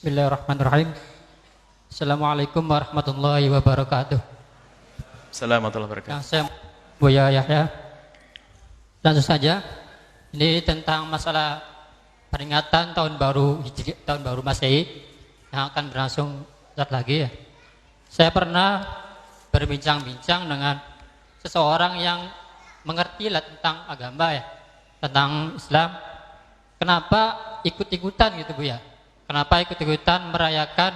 Bismillahirrahmanirrahim. Assalamualaikum warahmatullahi wabarakatuh. Assalamualaikum warahmatullahi wabarakatuh. Saya Buya Yahya. Langsung saja, ini tentang masalah peringatan tahun baru Hijri, tahun baru Masehi yang akan berlangsung saat lagi ya. Saya pernah berbincang-bincang dengan seseorang yang mengerti lah tentang agama ya, tentang Islam. Kenapa ikut-ikutan gitu Bu ya? Kenapa ikut-ikutan merayakan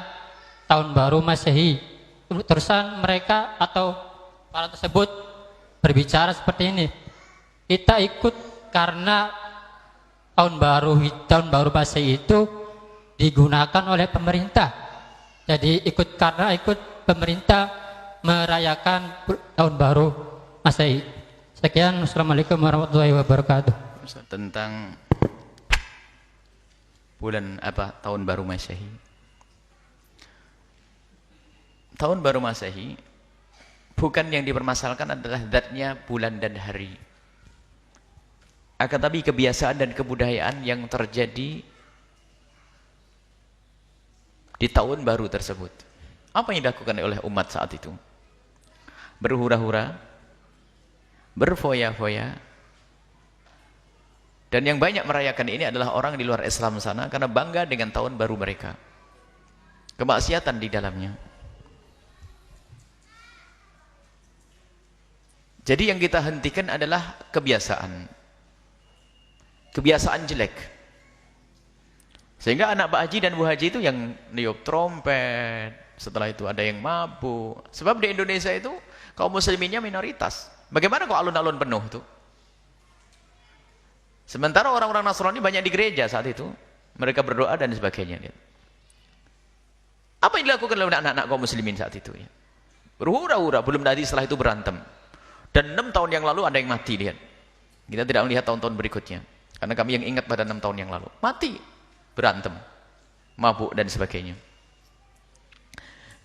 tahun baru Masehi? Terusan mereka atau para tersebut berbicara seperti ini. Kita ikut karena tahun baru Masehi itu digunakan oleh pemerintah. Jadi ikut karena ikut pemerintah merayakan tahun baru Masehi. Sekian, Assalamualaikum warahmatullahi wabarakatuh. Tentang bulan apa tahun baru Masehi. Tahun baru Masehi bukan yang dipermasalahkan adalah zatnya bulan dan hari, akan tapi kebiasaan dan kebudayaan yang terjadi di tahun baru tersebut. Apa yang dilakukan oleh umat saat itu? Berhura-hura, berfoya-foya. Dan yang banyak merayakan ini adalah orang di luar Islam sana karena bangga dengan tahun baru mereka. Kemaksiatan di dalamnya. Jadi yang kita hentikan adalah kebiasaan. Kebiasaan jelek. Sehingga anak Pak Haji dan Bu Haji itu yang niup trompet, setelah itu ada yang mabuk. Sebab di Indonesia itu kaum musliminnya minoritas. Bagaimana kok alun-alun penuh tuh? Sementara orang-orang Nasrani banyak di gereja saat itu. Mereka berdoa dan sebagainya. Apa yang dilakukan oleh anak-anak kaum muslimin saat itu? Berhura-hura, belum tadi setelah itu berantem. Dan 6 tahun yang lalu ada yang mati, lihat. Kita tidak melihat tahun-tahun berikutnya. Karena kami yang ingat pada 6 tahun yang lalu. Mati, berantem, mabuk dan sebagainya.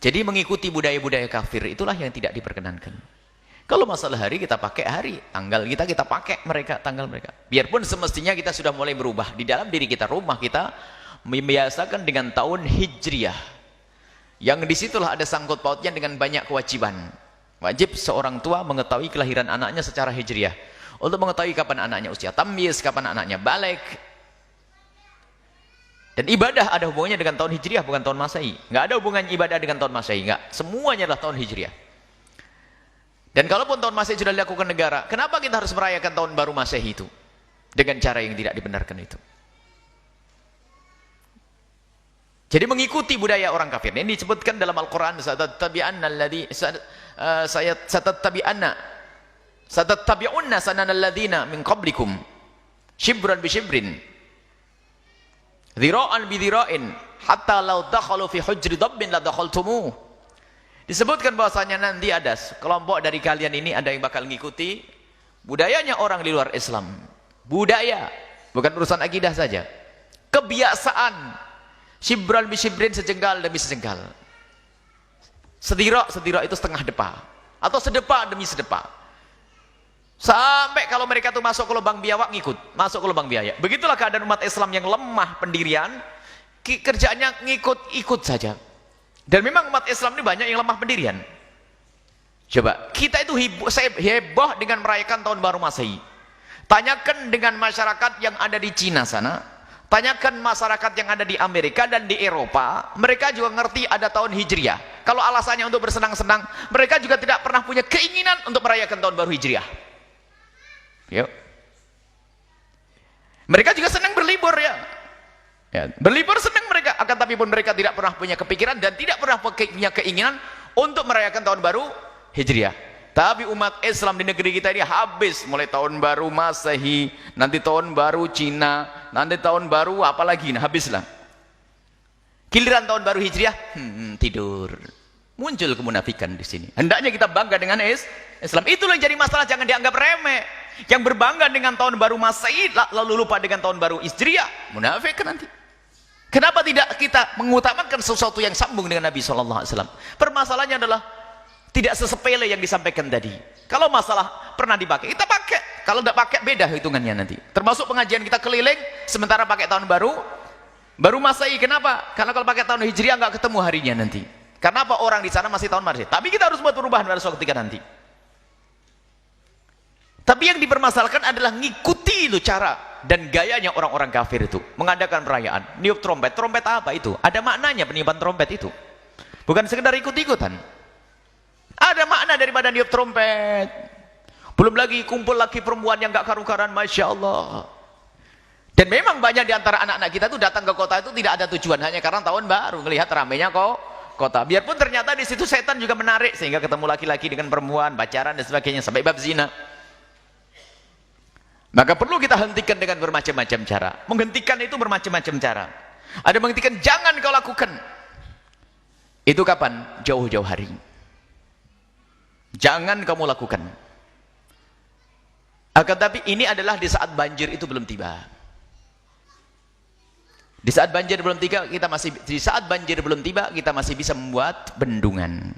Jadi mengikuti budaya-budaya kafir itulah yang tidak diperkenankan. Kalau masalah hari, kita pakai hari, tanggal kita pakai mereka, tanggal mereka. Biarpun semestinya kita sudah mulai berubah. Di dalam diri kita, rumah kita, membiasakan dengan tahun Hijriah. Yang disitulah ada sangkut pautnya dengan banyak kewajiban. Wajib seorang tua mengetahui kelahiran anaknya secara Hijriah. Untuk mengetahui kapan anaknya usia tamyiz, kapan anaknya balik. Dan ibadah ada hubungannya dengan tahun Hijriah, bukan tahun Masehi. Nggak ada hubungan ibadah dengan tahun Masehi, nggak. Semuanya adalah tahun Hijriah. Dan kalaupun tahun Masehi sudah dilakukan negara, kenapa kita harus merayakan tahun baru Masehi itu? Dengan cara yang tidak dibenarkan itu. Jadi mengikuti budaya orang kafir. Ini disebutkan dalam Al-Quran, satattabi'unna sananal ladzina min qablikum shibran bi shibrin dhira'an bi dhira'in hatta law dakhalu fi hujri dabbin la dakhaltumuh. Disebutkan bahwasanya nanti ada kelompok dari kalian ini ada yang bakal mengikuti budayanya orang di luar Islam. Budaya, bukan urusan akidah saja. Kebiasaan. Shibran bi shibrin, sejengkal demi sejengkal. Sedira itu setengah depa. Atau sedepa demi sedepa. Sampai kalau mereka tuh masuk ke lubang biawak ngikut. Masuk ke lubang biawak. Begitulah keadaan umat Islam yang lemah pendirian. Kerjanya ngikut-ikut saja. Dan memang umat Islam ini banyak yang lemah pendirian. Coba, kita itu heboh dengan merayakan tahun baru Masehi. Tanyakan dengan masyarakat yang ada di Cina sana, tanyakan masyarakat yang ada di Amerika dan di Eropa, mereka juga ngerti ada tahun Hijriah. Kalau alasannya untuk bersenang-senang, mereka juga tidak pernah punya keinginan untuk merayakan tahun baru Hijriah. Yuk. Mereka juga senang berlibur ya. Berlibur senang mereka, akan tapi pun mereka tidak pernah punya kepikiran dan tidak pernah punya keinginan untuk merayakan tahun baru Hijriah. Tapi umat Islam di negeri kita ini habis mulai tahun baru Masehi, nanti tahun baru Cina, nanti tahun baru apalagi, nah habislah. Giliran tahun baru Hijriah, tidur. Muncul kemunafikan di sini. Hendaknya kita bangga dengan Islam. Itulah yang jadi masalah, jangan dianggap remeh. Yang berbangga dengan tahun baru Masehi lalu lupa dengan tahun baru Hijriah, munafik nanti. Kenapa tidak kita mengutamakan sesuatu yang sambung dengan Nabi SAW? Permasalahannya adalah tidak sesepele yang disampaikan tadi. Kalau masalah pernah dipakai, kita pakai. Kalau tidak pakai, beda hitungannya nanti. Termasuk pengajian kita keliling, sementara pakai tahun baru Baru Masehi, kenapa? Karena kalau pakai tahun Hijriah nggak ketemu harinya nanti. Karena apa? Orang di sana masih tahun Masehi. Tapi kita harus buat perubahan pada suatu ketika nanti. Tapi yang dipermasalahkan adalah ngikuti itu cara dan gayanya orang-orang kafir itu. Mengadakan perayaan, niup trompet. Trompet apa itu? Ada maknanya peniupan trompet itu. Bukan sekedar ikut-ikutan. Ada makna daripada niup trompet. Belum lagi kumpul lagi perempuan yang gak karu-karuan, Masya Allah. Dan memang banyak di antara anak-anak kita tuh datang ke kota itu tidak ada tujuan, hanya karena tahun baru, melihat ramainya kok kota. Biarpun ternyata di situ setan juga menarik, sehingga ketemu laki-laki dengan perempuan, pacaran dan sebagainya, sampai bab zina. Maka perlu kita hentikan dengan bermacam-macam cara. Menghentikan itu bermacam-macam cara. Ada menghentikan, jangan kau lakukan. Itu kapan? Jauh-jauh hari. Jangan kamu lakukan. Akan tapi ini adalah di saat banjir itu belum tiba. Di saat banjir belum tiba, kita masih bisa membuat bendungan.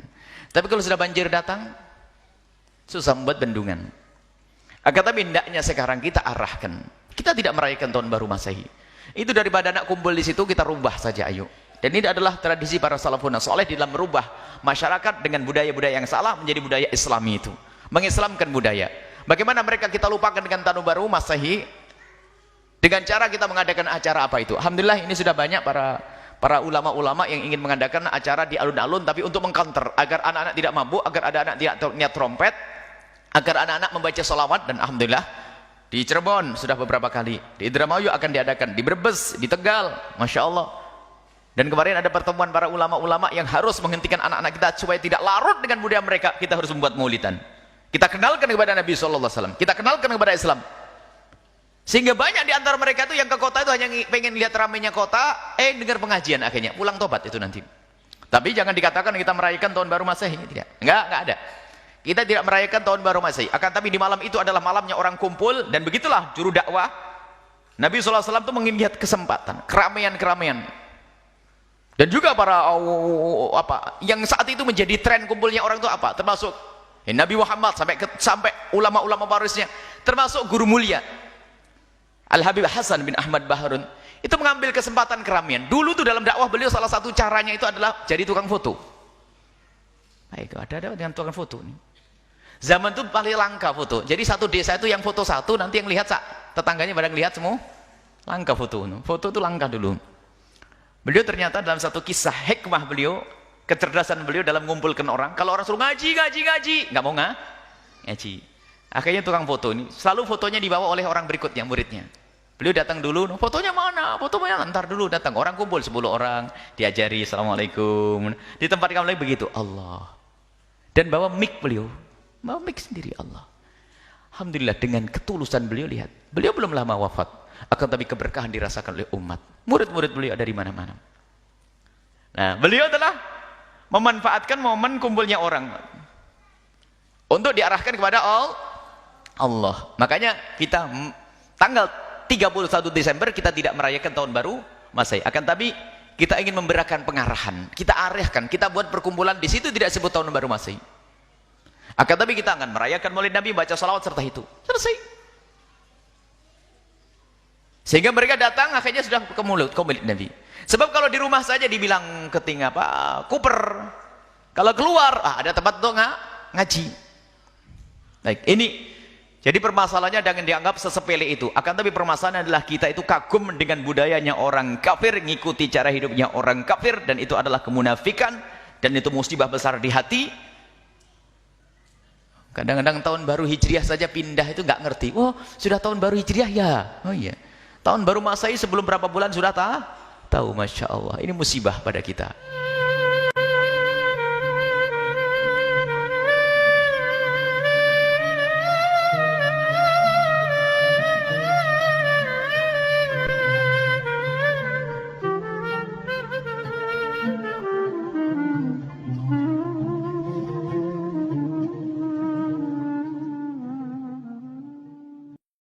Tapi kalau sudah banjir datang, susah membuat bendungan. Akan tapi hendaknya sekarang kita arahkan. Kita tidak merayakan tahun baru Masehi. Itu daripada anak kumpul di situ, kita rubah saja, ayo. Dan ini adalah tradisi para salafun saleh di dalam merubah masyarakat dengan budaya-budaya yang salah menjadi budaya Islami itu. Mengislamkan budaya. Bagaimana mereka kita lupakan dengan tahun baru Masehi? Dengan cara kita mengadakan acara apa itu? Alhamdulillah ini sudah banyak para ulama-ulama yang ingin mengadakan acara di alun-alun, tapi untuk mengcounter agar anak-anak tidak mabuk, agar anak-anak tidak niat trompet, agar anak-anak membaca sholawat. Dan alhamdulillah di Cirebon sudah beberapa kali, di Indramayu akan diadakan, di Brebes, di Tegal, Masya Allah. Dan kemarin ada pertemuan para ulama-ulama yang harus menghentikan anak-anak kita supaya tidak larut dengan budaya mereka. Kita harus membuat maulidan. Kita kenalkan kepada Nabi SAW, kita kenalkan kepada Islam. Sehingga banyak di antara mereka itu yang ke kota itu hanya pengen lihat ramainya kota, dengar pengajian akhirnya, pulang tobat itu nanti. Tapi jangan dikatakan kita merayakan tahun baru Masehi, tidak. Enggak ada. Kita tidak merayakan tahun baru Masehi. Akan tapi di malam itu adalah malamnya orang kumpul, dan begitulah juru dakwah Nabi SAW itu mengingat kesempatan, keramaian-keramaian. Dan juga para yang saat itu menjadi tren kumpulnya orang itu apa? Termasuk Nabi Muhammad sampai ulama-ulama warisnya, termasuk guru mulia Al-Habib Hasan bin Ahmad Baharun, itu mengambil kesempatan keramaian. Dulu tuh dalam dakwah beliau salah satu caranya itu adalah jadi tukang foto. Baik, ada dengan tukang foto nih. Zaman itu paling langka foto. Jadi satu desa itu yang foto satu, nanti yang lihat tetangganya pada lihat semua. Langka foto. Foto itu langka dulu. Beliau ternyata dalam satu kisah hikmah beliau, kecerdasan beliau dalam mengumpulkan orang. Kalau orang suruh ngaji, nggak mau ngaji. Akhirnya tukang foto ini, selalu fotonya dibawa oleh orang berikutnya, muridnya. Beliau datang dulu, fotonya mana? Fotonya ntar dulu datang. Orang kumpul 10 orang, diajari Assalamualaikum. Di tempat kamu lagi begitu, Allah. Dan bawa mic beliau, bawa mic sendiri, Allah. Alhamdulillah dengan ketulusan beliau, lihat. Beliau belum lama wafat, akan tapi keberkahan dirasakan oleh umat. Murid-murid beliau ada di mana-mana. Nah, beliau telah memanfaatkan momen kumpulnya orang untuk diarahkan kepada Allah. Makanya kita tanggal 31 Desember kita tidak merayakan tahun baru Masehi. Akan tapi kita ingin memberikan pengarahan, kita arahkan, kita buat perkumpulan di situ tidak sebut tahun baru Masehi. Akan tapi kita akan merayakan Maulid Nabi, baca salawat serta itu. Selesai. Sehingga mereka datang akhirnya sudah ke Maulid Nabi. Sebab kalau di rumah saja dibilang keting kuper. Kalau keluar ada tempat untuk ngaji. Baik, ini jadi permasalahannya jangan dianggap sesepele itu. Akan tapi permasalahannya adalah kita itu kagum dengan budayanya orang kafir, ngikuti cara hidupnya orang kafir, dan itu adalah kemunafikan, dan itu musibah besar di hati. Kadang-kadang tahun baru Hijriah saja pindah itu nggak ngerti. Oh, sudah tahun baru Hijriah ya? Oh iya. Tahun baru Masehi sebelum berapa bulan sudah tahu? Masya Allah. Ini musibah pada kita.